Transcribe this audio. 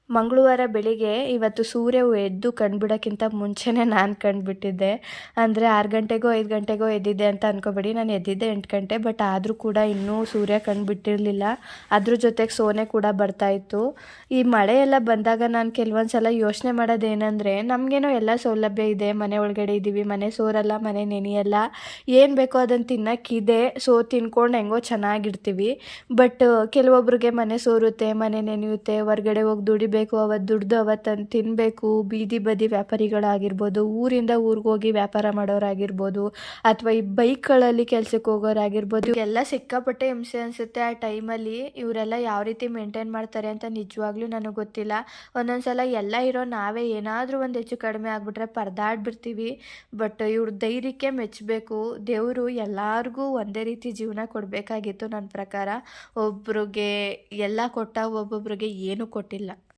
ಮಂಗಳವಾರ ಬೆಳಿಗ್ಗೆ ಇವತ್ತು ಸೂರ್ಯ ಎದ್ದು ಕಂಡುಬಿಡೋಕ್ಕಿಂತ ಮುಂಚೆನೇ ನಾನು ಕಂಡುಬಿಟ್ಟಿದ್ದೆ. ಅಂದರೆ 6 ಗಂಟೆಗೋ 5 ಗಂಟೆಗೋ ಎದ್ದಿದ್ದೆ ಅಂತ ಅಂದ್ಕೋಬೇಡಿ. ನಾನು ಎದ್ದಿದ್ದೆ 8 ಗಂಟೆ. ಬಟ್ ಆದರೂ ಕೂಡ ಇನ್ನೂ ಸೂರ್ಯ ಕಂಡುಬಿಟ್ಟಿರಲಿಲ್ಲ. ಅದ್ರ ಜೊತೆಗೆ ಸೋನೆ ಕೂಡ ಬರ್ತಾಯಿತ್ತು. ಈ ಮಳೆ ಎಲ್ಲ ಬಂದಾಗ ನಾನು ಕೆಲವೊಂದು ಸಲ ಯೋಚನೆ ಮಾಡೋದೇನೆಂದರೆ, ನಮಗೇನೋ ಎಲ್ಲ ಸೌಲಭ್ಯ ಇದೆ, ಮನೆ ಒಳಗಡೆ ಇದ್ದೀವಿ, ಮನೆ ಸೋರಲ್ಲ, ಮನೆ ನೆನೆಯಲ್ಲ, ಏನು ಬೇಕೋ ಅದನ್ನು ತಿನ್ನೋಕ್ಕಿದೆ, ಸೊ ತಿನ್ಕೊಂಡು ಹೆಂಗೋ ಚೆನ್ನಾಗಿರ್ತೀವಿ. ಬಟ್ ಕೆಲವೊಬ್ರಿಗೆ ಮನೆ ಸೋರುತ್ತೆ, ಮನೆ ನೆನೆಯುತ್ತೆ, ಹೊರ್ಗಡೆ ಹೋಗಿ ದುಡಿಬೇಕು, ಅವತ್ತು ದುಡ್ದು ಅವತ್ತನ್ನು ತಿನ್ನಬೇಕು. ಬೀದಿ ಬದಿ ವ್ಯಾಪಾರಿಗಳಾಗಿರ್ಬೋದು, ಊರಿಂದ ಊರಿಗೆ ಹೋಗಿ ವ್ಯಾಪಾರ ಮಾಡೋರಾಗಿರ್ಬೋದು, ಅಥವಾ ಈ ಬೈಕ್ಗಳಲ್ಲಿ ಕೆಲಸಕ್ಕೆ ಹೋಗೋರಾಗಿರ್ಬೋದು, ಎಲ್ಲ ಸಿಕ್ಕಾಪಟ್ಟೆ ಹಿಂಸೆ ಅನಿಸುತ್ತೆ ಆ ಟೈಮಲ್ಲಿ. ಇವರೆಲ್ಲ ಯಾವ ರೀತಿ ಮೇಂಟೈನ್ ಮಾಡ್ತಾರೆ ಅಂತ ನಿಜವಾಗ್ಲೂ ನನಗೆ ಗೊತ್ತಿಲ್ಲ. ಒಂದೊಂದು ಸಲ ಎಲ್ಲ ಇರೋ ನಾವೇ ಏನಾದರೂ ಒಂದು ಹೆಚ್ಚು ಕಡಿಮೆ ಆಗಿಬಿಟ್ರೆ ಪರದಾಡ್ಬಿಡ್ತೀವಿ. ಬಟ್ ಇವ್ರ ಧೈರ್ಯಕ್ಕೆ ಮೆಚ್ಚಬೇಕು. ದೇವರು ಎಲ್ಲರಿಗೂ ಒಂದೇ ರೀತಿ ಜೀವನ ಕೊಡಬೇಕಾಗಿತ್ತು ನನ್ನ ಪ್ರಕಾರ. ಒಬ್ರಿಗೆ ಎಲ್ಲ ಕೊಟ್ಟ, ಒಬ್ಬೊಬ್ರಿಗೆ ಏನೂ ಕೊಟ್ಟಿಲ್ಲ.